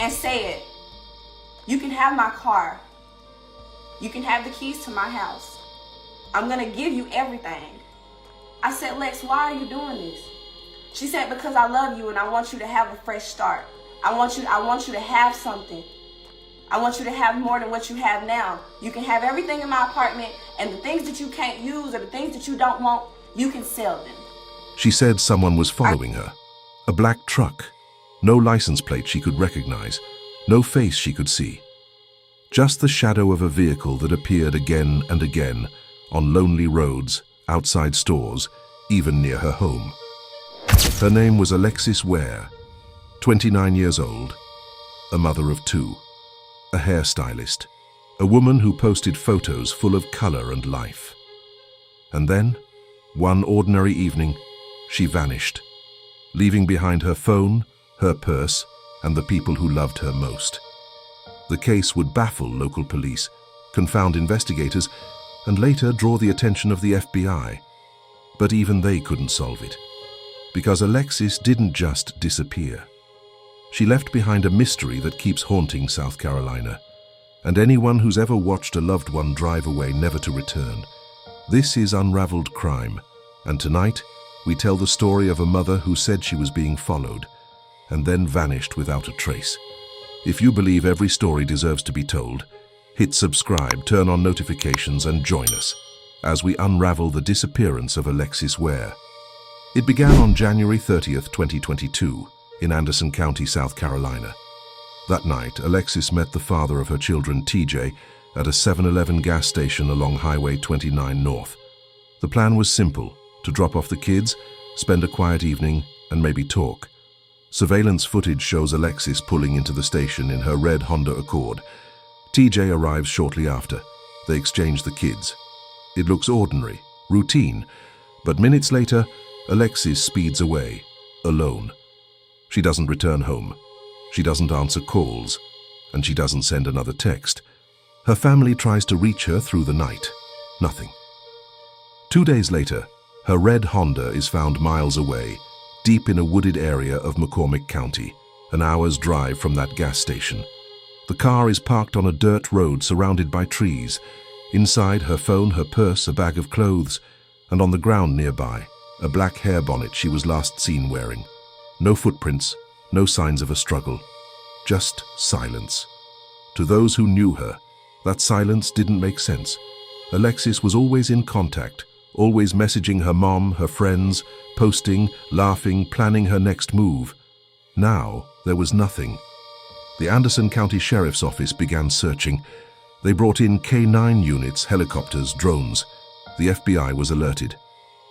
and said, "You can have my car. You can have the keys to my house. I'm gonna give you everything." I said, "Lex, why are you doing this?" She said, "Because I love you and I want you to have a fresh start. I want you to have something. I want you to have more than what you have now. You can have everything in my apartment, and the things that you can't use or the things that you don't want, you can sell them." She said someone was following her. A black truck. No license plate she could recognize. No face she could see. Just the shadow of a vehicle that appeared again and again on lonely roads, outside stores, even near her home. Her name was Alexis Ware, 29 years old, a mother of 2, a hairstylist, a woman who posted photos full of color and life. And then, one ordinary evening, she vanished, leaving behind her phone, her purse, and the people who loved her most. The case would baffle local police, confound investigators, and later draw the attention of the FBI. But even they couldn't solve it, because Alexis didn't just disappear. She left behind a mystery that keeps haunting South Carolina, and anyone who's ever watched a loved one drive away never to return. This is Unraveled Crime, and tonight we tell the story of a mother who said she was being followed, and then vanished without a trace. If you believe every story deserves to be told, hit subscribe, turn on notifications, and join us as we unravel the disappearance of Alexis Ware. It began on January 30th, 2022, in Anderson County, South Carolina. That night, Alexis met the father of her children, TJ, at a 7-Eleven gas station along Highway 29 North. The plan was simple: to drop off the kids, spend a quiet evening, and maybe talk. Surveillance footage shows Alexis pulling into the station in her red Honda Accord. TJ arrives shortly after. They exchange the kids. It looks ordinary, routine, but minutes later, Alexis speeds away, alone. She doesn't return home. She doesn't answer calls, and she doesn't send another text. Her family tries to reach her through the night. Nothing. 2 days later, her red Honda is found miles away, deep in a wooded area of McCormick County, an hour's drive from that gas station. The car is parked on a dirt road surrounded by trees. Inside, her phone, her purse, a bag of clothes, and on the ground nearby, a black hair bonnet she was last seen wearing. No footprints, no signs of a struggle, just silence. To those who knew her, that silence didn't make sense. Alexis was always in contact, always messaging her mom, her friends, posting, laughing, planning her next move. Now, there was nothing. The Anderson County Sheriff's Office began searching. They brought in K-9 units, helicopters, drones. The FBI was alerted.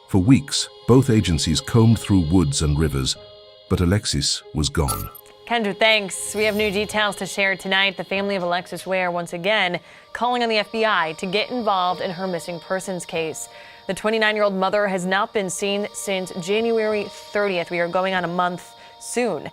For weeks, both agencies combed through woods and rivers, but Alexis was gone. Kendra, thanks. We have new details to share tonight. The family of Alexis Ware once again calling on the FBI to get involved in her missing persons case. The 29-year-old mother has not been seen since January 30th. We are going on a month soon.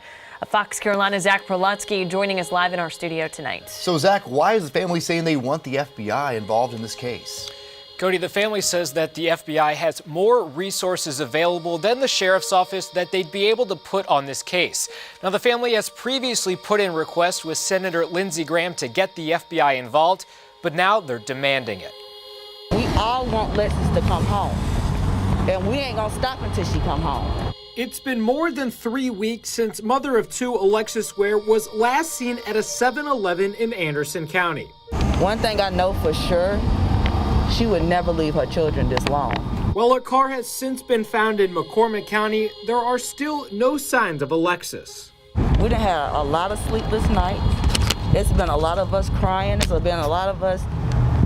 Fox Carolina's Zach Perlutsky joining us live in our studio tonight. So, Zach, why is the family saying they want the FBI involved in this case? Cody, the family says that the FBI has more resources available than the sheriff's office that they'd be able to put on this case. Now, the family has previously put in requests with Senator Lindsey Graham to get the FBI involved, but now they're demanding it. We all want Alexis to come home, and we ain't gonna stop until she come home. It's been more than 3 weeks since mother of 2 Alexis Ware was last seen at a 7-Eleven in Anderson County. One thing I know for sure, she would never leave her children this long. While her car has since been found in McCormick County, there are still no signs of Alexis. We done had a lot of sleepless nights. It's been a lot of us crying. It's been a lot of us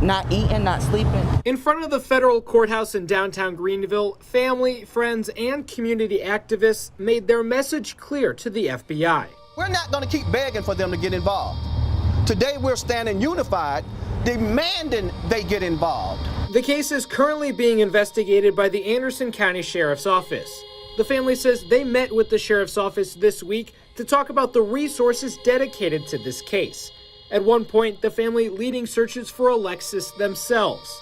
not eating, not sleeping. In front of the federal courthouse in downtown Greenville, family, friends, and community activists made their message clear to the FBI. We're not going to keep begging for them to get involved. Today we're standing unified, demanding they get involved. The case is currently being investigated by the Anderson County Sheriff's Office. The family says they met with the Sheriff's Office this week to talk about the resources dedicated to this case. At one point, the family leading searches for Alexis themselves.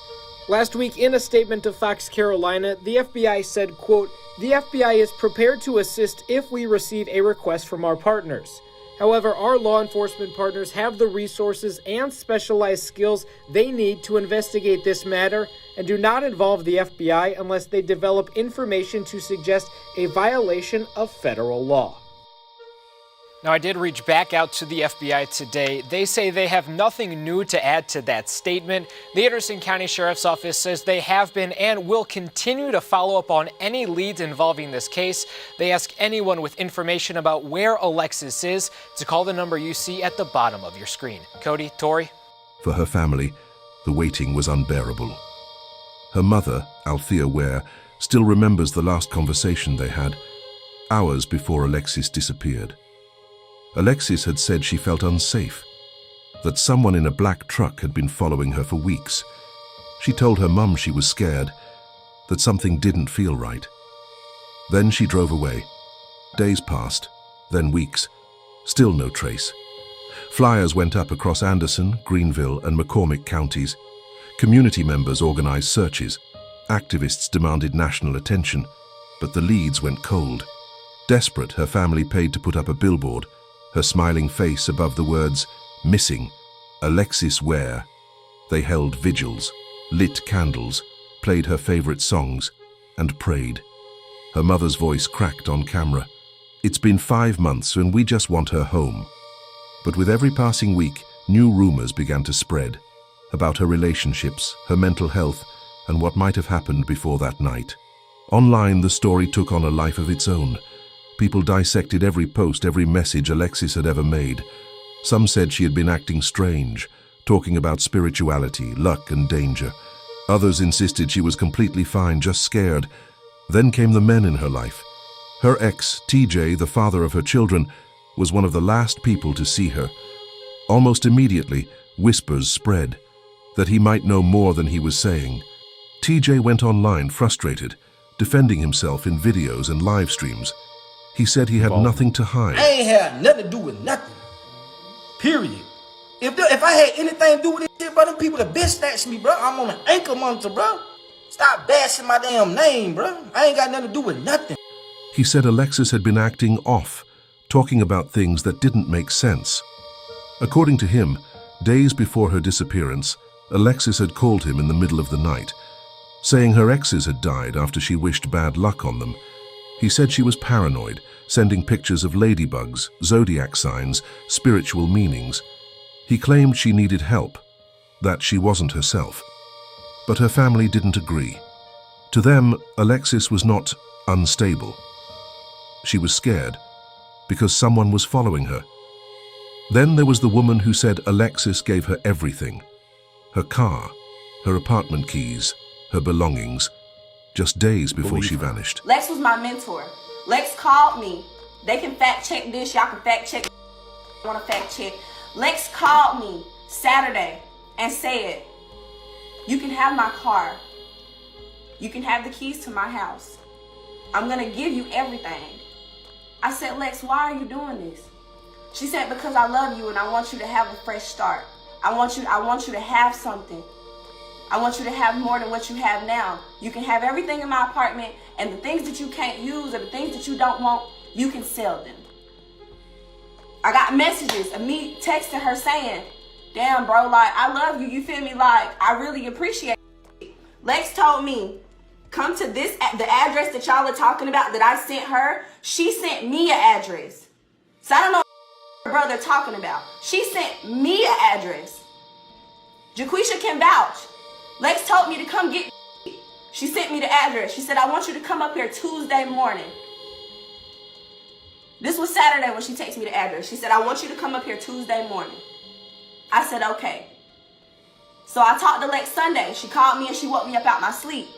Last week, in a statement to Fox Carolina, the FBI said, quote, "The FBI is prepared to assist if we receive a request from our partners. However, our law enforcement partners have the resources and specialized skills they need to investigate this matter and do not involve the FBI unless they develop information to suggest a violation of federal law. Now, I did reach back out to the FBI today. They say they have nothing new to add to that statement. The Anderson County Sheriff's Office says they have been and will continue to follow up on any leads involving this case. They ask anyone with information about where Alexis is to call the number you see at the bottom of your screen. Cody, Tori. For her family, the waiting was unbearable. Her mother, Alexis Ware, still remembers the last conversation they had, hours before Alexis disappeared. Alexis had said she felt unsafe, that someone in a black truck had been following her for weeks. She told her mum she was scared, that something didn't feel right. Then she drove away. Days passed, then weeks. Still no trace. Flyers went up across Anderson, Greenville, and McCormick counties. Community members organized searches. Activists demanded national attention, but the leads went cold. Desperate, her family paid to put up a billboard, her smiling face above the words, "Missing, Alexis Ware." They held vigils, lit candles, played her favorite songs, and prayed. Her mother's voice cracked on camera. "It's been 5 months and we just want her home." But with every passing week, new rumors began to spread about her relationships, her mental health, and what might have happened before that night. Online, the story took on a life of its own. People dissected every post, every message Alexis had ever made. Some said she had been acting strange, talking about spirituality, luck, and danger. Others insisted she was completely fine, just scared. Then came the men in her life. Her ex, TJ, the father of her children, was one of the last people to see her. Almost immediately, whispers spread that he might know more than he was saying. TJ went online frustrated, defending himself in videos and live streams. He said he had nothing to hide. I ain't had nothing to do with nothing. Period. If I had anything to do with this shit, bro, them people that bitch snatched me, bro. I'm on an ankle monitor, bro. Stop bashing my damn name, bro. I ain't got nothing to do with nothing. He said Alexis had been acting off, talking about things that didn't make sense. According to him, days before her disappearance, Alexis had called him in the middle of the night, saying her exes had died after she wished bad luck on them. He said she was paranoid, sending pictures of ladybugs, zodiac signs, spiritual meanings. He claimed she needed help, that she wasn't herself. But her family didn't agree. To them, Alexis was not unstable. She was scared because someone was following her. Then there was the woman who said Alexis gave her everything. Her car, her apartment keys, her belongings, just days before she vanished. Lex was my mentor. Lex called me. They can fact check this. Y'all can fact check. I want to fact check. Lex called me Saturday and said, "You can have my car. You can have the keys to my house. I'm going to give you everything." I said, "Lex, why are you doing this?" She said, "Because I love you and I want you to have a fresh start. I want you to have something. I want you to have more than what you have now. You can have everything in my apartment, and the things that you can't use or the things that you don't want, you can sell them." I got messages of me texting her saying, "Damn, bro, like, I love you. You feel me? Like, I really appreciate it." Lex told me, "Come to the address that y'all are talking about that I sent her." She sent me an address. So I don't know what her brother talking about. She sent me an address. Jaquisha can vouch. Lex told me to come get me. She sent me the address. She said, "I want you to come up here Tuesday morning." This was Saturday when she texted me the address. She said, "I want you to come up here Tuesday morning." I said, "Okay." So I talked to Lex Sunday. She called me and she woke me up out my sleep.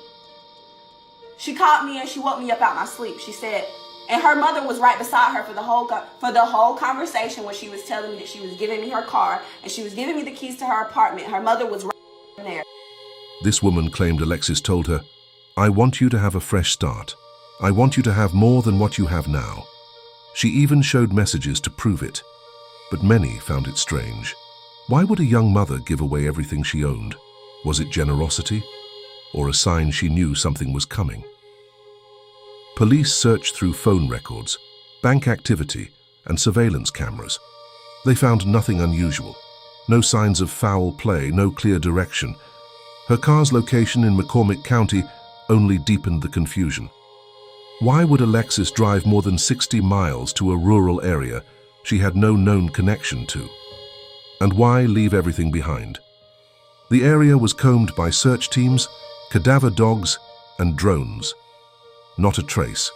She said, and her mother was right beside her for the whole conversation when she was telling me that she was giving me her car and she was giving me the keys to her apartment. Her mother was right there. This woman claimed Alexis told her, "I want you to have a fresh start. I want you to have more than what you have now." She even showed messages to prove it, but many found it strange. Why would a young mother give away everything she owned? Was it generosity, or a sign she knew something was coming? Police searched through phone records, bank activity, and surveillance cameras. They found nothing unusual. No signs of foul play, no clear direction. Her car's location in McCormick County only deepened the confusion. Why would Alexis drive more than 60 miles to a rural area she had no known connection to? And why leave everything behind? The area was combed by search teams, cadaver dogs, and drones. Not a trace.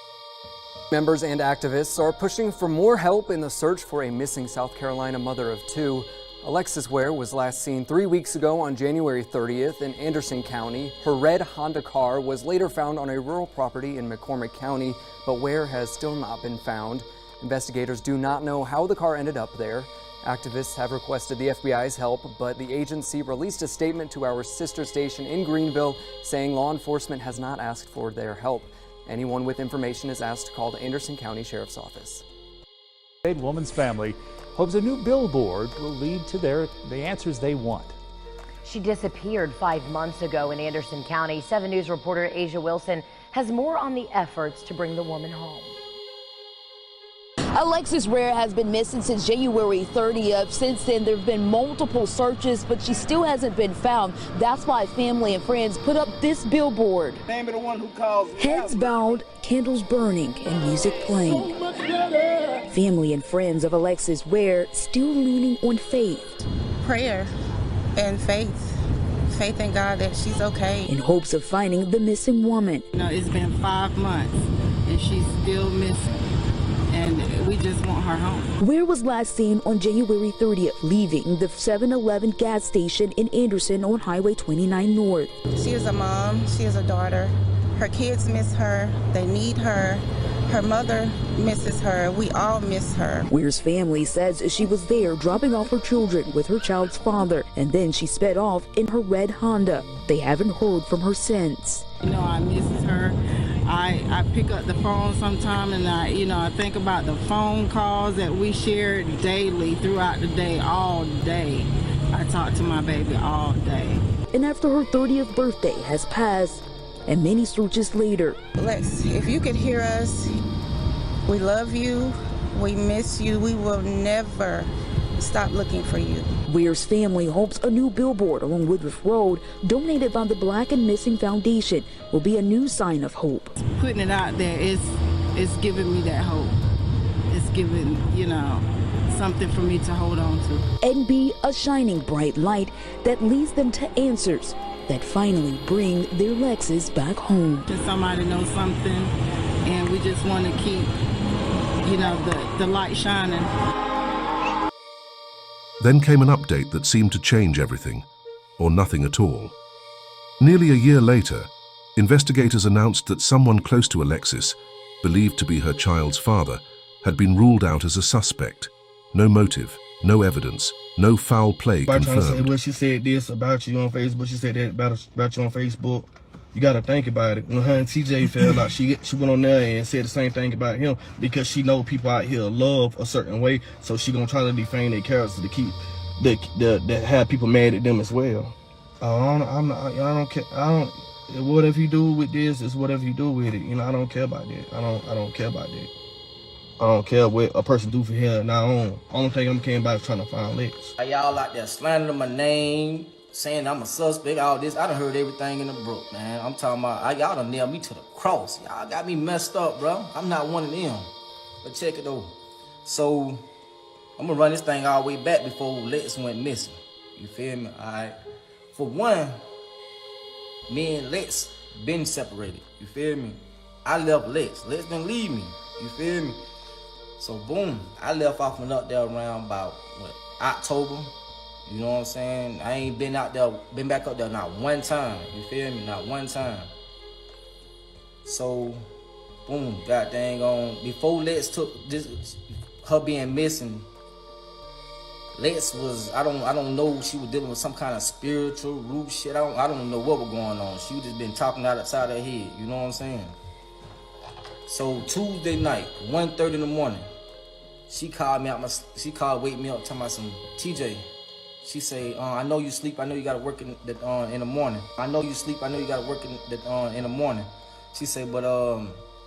Members and activists are pushing for more help in the search for a missing South Carolina mother of two. Alexis Ware was last seen 3 weeks ago on January 30th in Anderson County. Her red Honda car was later found on a rural property in McCormick County, but Ware has still not been found. Investigators do not know how the car ended up there. Activists have requested the FBI's help, but the agency released a statement to our sister station in Greenville saying law enforcement has not asked for their help. Anyone with information is asked to call the Anderson County Sheriff's Office. A woman's family hopes a new billboard will lead to the answers they want. She disappeared 5 months ago in Anderson County. 7 News reporter Asia Wilson has more on the efforts to bring the woman home. Alexis Ware has been missing since January 30th. Since then, there have been multiple searches, but she still hasn't been found. That's why family and friends put up this billboard. Name of the one who calls. Heads bowed, candles burning, and music playing. Family and friends of Alexis Ware still leaning on faith. Prayer and faith. Faith in God that she's okay. In hopes of finding the missing woman. You know, it's been 5 months and she's still missing. And we just want her home. Ware was last seen on January 30th, leaving the 7-Eleven gas station in Anderson on Highway 29 North. She is a mom, she is a daughter. Her kids miss her, they need her. Her mother misses her, we all miss her. Ware's family says she was there dropping off her children with her child's father, and then she sped off in her red Honda. They haven't heard from her since. You know, I miss her. I pick up the phone sometime and I think about the phone calls that we shared daily throughout the day, all day. I talk to my baby all day. And after her 30th birthday has passed, and many searches later. Lex, if you could hear us, we love you, we miss you, we will never stop looking for you. Ware's family hopes a new billboard along Woodruff Road, donated by the Black and Missing Foundation, will be a new sign of hope. Putting it out there is giving me that hope. It's giving, something for me to hold on to. And be a shining bright light that leads them to answers that finally bring their Lexus back home. Just somebody knows something, and we just want to keep, the light shining. Then came an update that seemed to change everything, or nothing at all. Nearly a year later, investigators announced that someone close to Alexis, believed to be her child's father, had been ruled out as a suspect. No motive, no evidence, no foul play confirmed. Well, she said this about you on Facebook, she said that about you on Facebook. You got to think about it. When her and TJ fell out, she went on there and said the same thing about him because she know people out here love a certain way, so she gonna try to defame their character to keep that have people mad at them as well. I don't care. Whatever you do with this is whatever you do with it. I don't care about that. I don't care about that. I don't care what a person do for here now on. Only thing I'm caring about is trying to find Lex. Y'all out there slandering my name, saying I'm a suspect, all this. I done heard everything in the book, man. I'm talking about, y'all done nailed me to the cross. Y'all got me messed up, bro. I'm not one of them. But check it though. So, I'm gonna run this thing all the way back before Lex went missing. You feel me? All right. For one, me and Lex been separated. You feel me? I left Lex. Lex didn't leave me. You feel me? So boom, I left off and up there around about October. You know what I'm saying? I ain't been back up there not one time. You feel me? Not one time. So boom, god dang on. Before Lex took this, her being missing, Lex was, I don't know, she was dealing with some kind of spiritual root shit. I don't know what was going on. She just been talking outside her head. You know what I'm saying? So Tuesday night, 1:30 in the morning, she called me out. She wake me up, talking about some TJ. She say, I know you sleep. I know you gotta work in the morning. I know you sleep. I know you gotta work in the morning. She say, but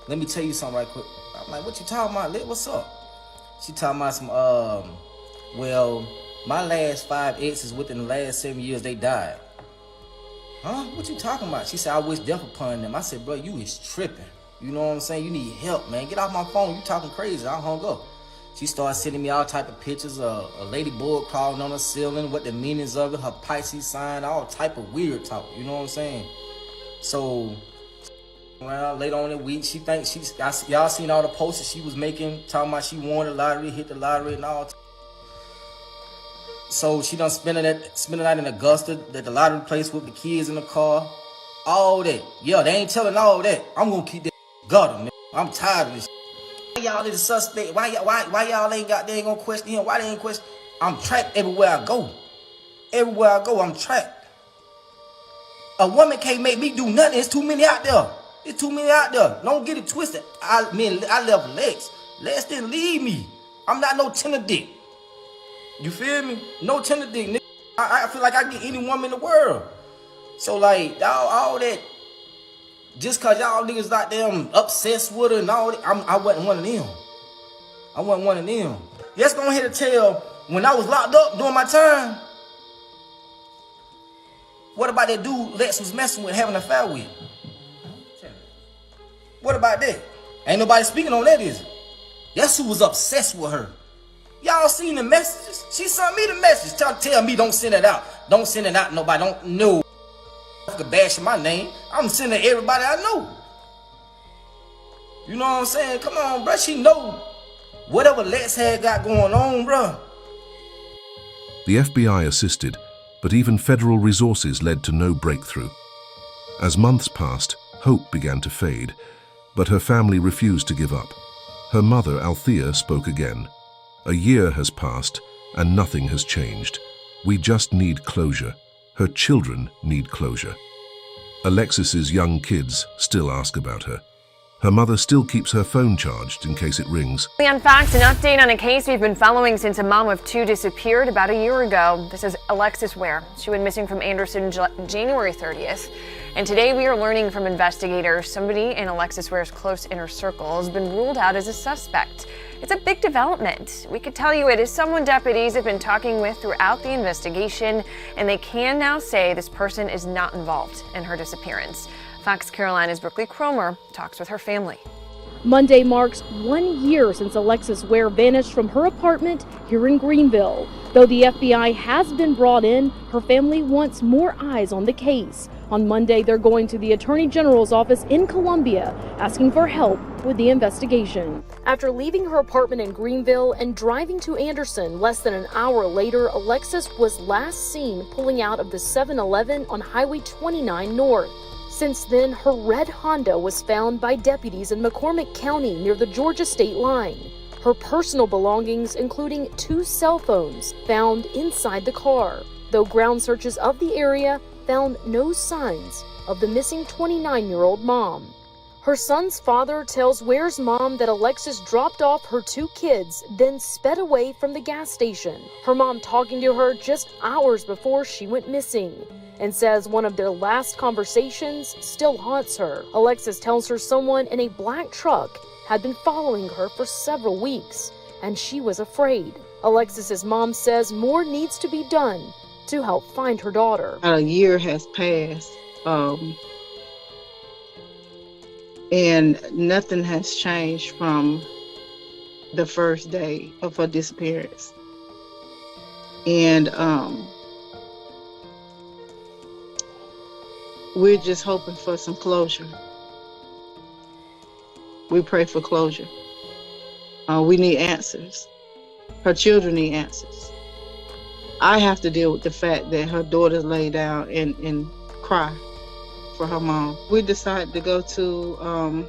let me tell you something right quick. I'm like, what you talking about, Lit? What's up? She talking about some, well, my last 5 exes within the last 7 years, they died. Huh? What you talking about? She said, I wish death upon them. I said, bro, you is tripping. You know what I'm saying? You need help, man. Get off my phone. You talking crazy. I hung up. She started sending me all type of pictures of a ladybug crawling on the ceiling, what the meanings of it, her Pisces sign, all type of weird talk. You know what I'm saying? So, well, later on in the week, she thinks y'all seen all the posts she was making, talking about she won the lottery, hit the lottery and all. So she done spent the night in Augusta, at the lottery place with the kids in the car. All that. Yeah, they ain't telling all that. I'm gonna keep that gutter, man. I'm tired of this. Why y'all is a suspect? Why y'all ain't gonna question him? Why they ain't question? I'm trapped everywhere I go. Everywhere I go, I'm trapped. A woman can't make me do nothing. It's too many out there. It's too many out there. Don't get it twisted. I left Lex. Lex didn't leave me. I'm not no tender dick. You feel me? No tender dick, nigga. I feel like I get any woman in the world. So like all that, just cause y'all niggas out there obsessed with her and all that, I wasn't one of them. I wasn't one of them. Yes, go ahead and tell, when I was locked up during my time, what about that dude Lex was messing with, having an affair with? What about that? Ain't nobody speaking on that, is it? That's who was obsessed with her. Y'all seen the messages? She sent me the message. Tell me don't send it out. Don't send it out to nobody. Don't know. Bashing my name. I'm sending everybody I know. You know what I'm saying? Come on, bro. She know whatever Lex had got going on, bro. The FBI assisted, but even federal resources led to no breakthrough. As months passed, hope began to fade, but her family refused to give up. Her mother, Althea, spoke again. A year has passed, and nothing has changed. We just need closure. Her children need closure. Alexis's young kids still ask about her. Her mother still keeps her phone charged in case it rings. On Fox, an update on a case we've been following since a mom of 2 disappeared about a year ago. This is Alexis Ware. She went missing from Anderson January 30th. And today we are learning from investigators somebody in Alexis Ware's close inner circle has been ruled out as a suspect. It's a big development. We could tell you it is someone deputies have been talking with throughout the investigation, and they can now say this person is not involved in her disappearance. Fox Carolina's Brooklyn Cromer talks with her family. Monday marks 1 year since Alexis Ware vanished from her apartment here in Greenville. Though the FBI has been brought in, her family wants more eyes on the case. On Monday, they're going to the Attorney General's office in Columbia, asking for help with the investigation. After leaving her apartment in Greenville and driving to Anderson less than an hour later, Alexis was last seen pulling out of the 7-Eleven on Highway 29 North. Since then, her red Honda was found by deputies in McCormick County near the Georgia state line. Her personal belongings, including 2 cell phones, found inside the car, though ground searches of the area found no signs of the missing 29-year-old mom. Her son's father tells Ware's mom that Alexis dropped off her 2 kids, then sped away from the gas station. Her mom talking to her just hours before she went missing, and says one of their last conversations still haunts her. Alexis tells her someone in a black truck had been following her for several weeks, and she was afraid. Alexis's mom says more needs to be done to help find her daughter. A year has passed, and nothing has changed from the first day of her disappearance. And we're just hoping for some closure. We pray for closure. We need answers. Her children need answers. I have to deal with the fact that her daughters lay down and cry for her mom. We decided to go to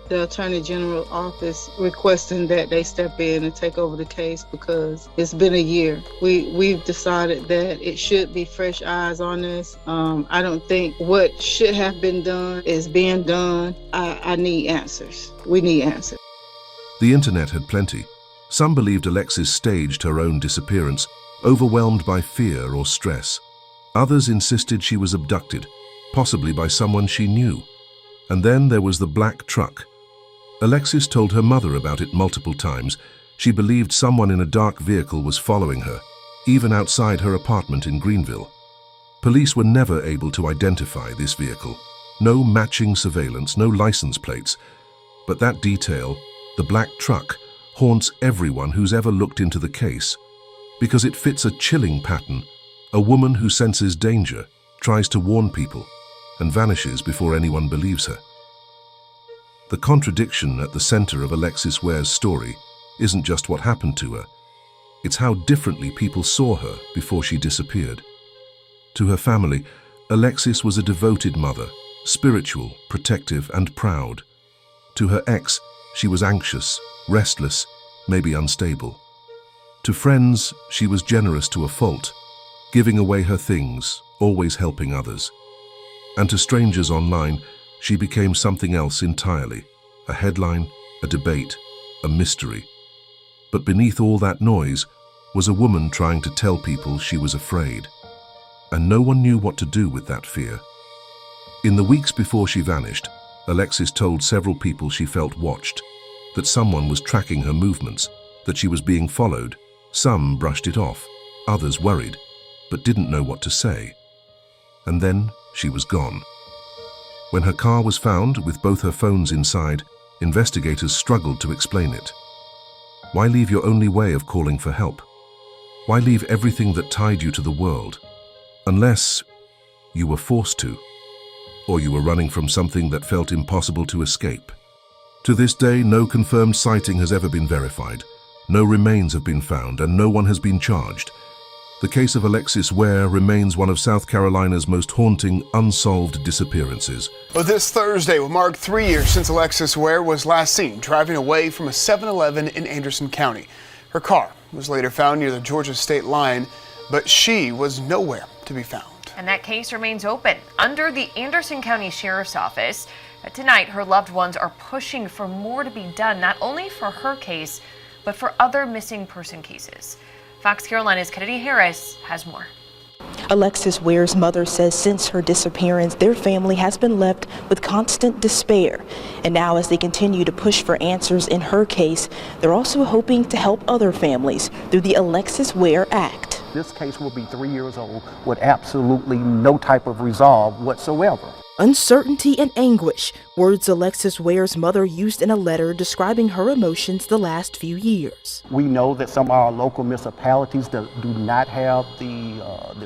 the Attorney General office requesting that they step in and take over the case because it's been a year. We've decided that it should be fresh eyes on this. I don't think what should have been done is being done. I need answers. We need answers. The internet had plenty. Some believed Alexis staged her own disappearance, overwhelmed by fear or stress. Others insisted she was abducted, possibly by someone she knew. And then there was the black truck. Alexis told her mother about it multiple times, She believed someone in a dark vehicle was following her, even outside her apartment in Greenville. Police were never able to identify this vehicle. No matching surveillance, no license plates. But that detail, the black truck, haunts everyone who's ever looked into the case, because it fits a chilling pattern. A woman who senses danger, tries to warn people, and vanishes before anyone believes her. The contradiction at the center of Alexis Ware's story isn't just what happened to her, it's how differently people saw her before she disappeared. To her family, Alexis was a devoted mother, spiritual, protective, and proud. To her ex, she was anxious, restless, maybe unstable. To friends, she was generous to a fault, giving away her things, always helping others. And to strangers online, she became something else entirely, a headline, a debate, a mystery. But beneath all that noise was a woman trying to tell people she was afraid. And no one knew what to do with that fear. In the weeks before she vanished, Alexis told several people she felt watched, that someone was tracking her movements, that she was being followed. Some brushed it off, others worried, but didn't know what to say. And then she was gone. When her car was found with both her phones inside, investigators struggled to explain it. Why leave your only way of calling for help? Why leave everything that tied you to the world? Unless you were forced to, or you were running from something that felt impossible to escape. To this day, no confirmed sighting has ever been verified, no remains have been found, and no one has been charged. The case of Alexis Ware remains one of South Carolina's most haunting, unsolved disappearances. Well, this Thursday will mark 3 years since Alexis Ware was last seen driving away from a 7-Eleven in Anderson County. Her car was later found near the Georgia state line, but she was nowhere to be found. And that case remains open under the Anderson County Sheriff's Office. Tonight, her loved ones are pushing for more to be done, not only for her case, but for other missing person cases. Fox Carolina's Kennedy Harris has more. Alexis Ware's mother says since her disappearance, their family has been left with constant despair. And now as they continue to push for answers in her case, they're also hoping to help other families through the Alexis Wear Act. This case will be 3 years old with absolutely no type of resolve whatsoever. Uncertainty and anguish, words Alexis Ware's mother used in a letter describing her emotions the last few years. We know that some of our local municipalities do not have the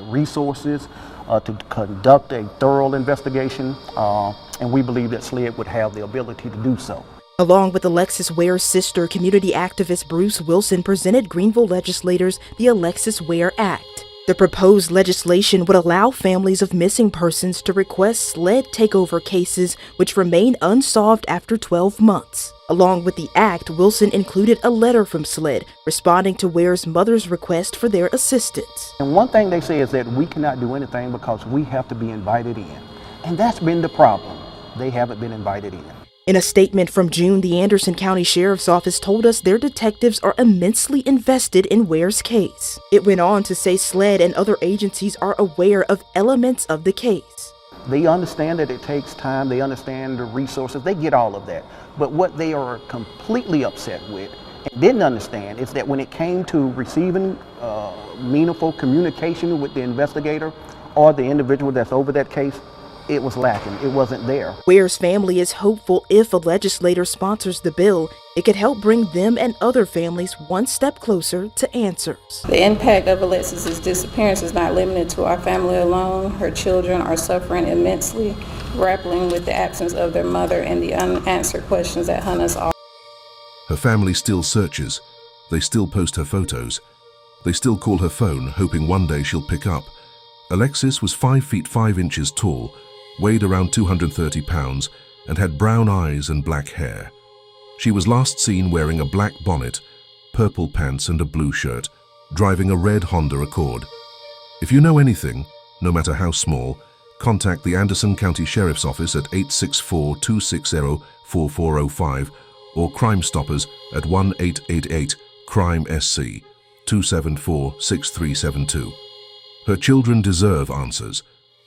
resources to conduct a thorough investigation, and we believe that SLED would have the ability to do so. Along with Alexis Ware's sister, community activist Bruce Wilson presented Greenville legislators the Alexis Wear Act. The proposed legislation would allow families of missing persons to request SLED takeover cases which remain unsolved after 12 months. Along with the act, Wilson included a letter from SLED responding to Ware's mother's request for their assistance. And one thing they say is that we cannot do anything because we have to be invited in. And that's been the problem. They haven't been invited in. In a statement from June, the Anderson County Sheriff's Office told us their detectives are immensely invested in Ware's case. It went on to say SLED and other agencies are aware of elements of the case. They understand that it takes time, they understand the resources, they get all of that. But what they are completely upset with and didn't understand is that when it came to receiving meaningful communication with the investigator or the individual that's over that case, it was lacking. It wasn't there. Ware's family is hopeful if a legislator sponsors the bill, it could help bring them and other families one step closer to answers. The impact of Alexis's disappearance is not limited to our family alone. Her children are suffering immensely, grappling with the absence of their mother and the unanswered questions that hunt us all. Her family still searches. They still post her photos. They still call her phone, hoping one day she'll pick up. Alexis was 5 feet 5 inches tall, weighed around 230 pounds, and had brown eyes and black hair. She was last seen wearing a black bonnet, purple pants and a blue shirt, driving a red Honda Accord. If you know anything, no matter how small, contact the Anderson County Sheriff's Office at 864-260-4405 or Crime Stoppers at 1-888-CRIME-SC 274-6372. Her children deserve answers.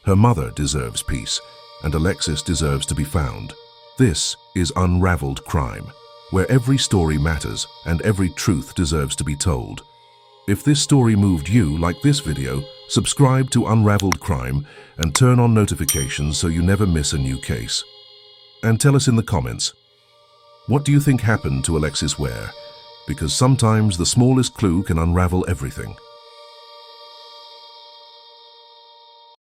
Her mother deserves peace, and Alexis deserves to be found. This is Unraveled Crime. where every story matters and every truth deserves to be told. If this story moved you, like this video, subscribe to Unraveled Crime and turn on notifications so you never miss a new case. And tell us in the comments, what do you think happened to Alexis Ware? Because sometimes the smallest clue can unravel everything.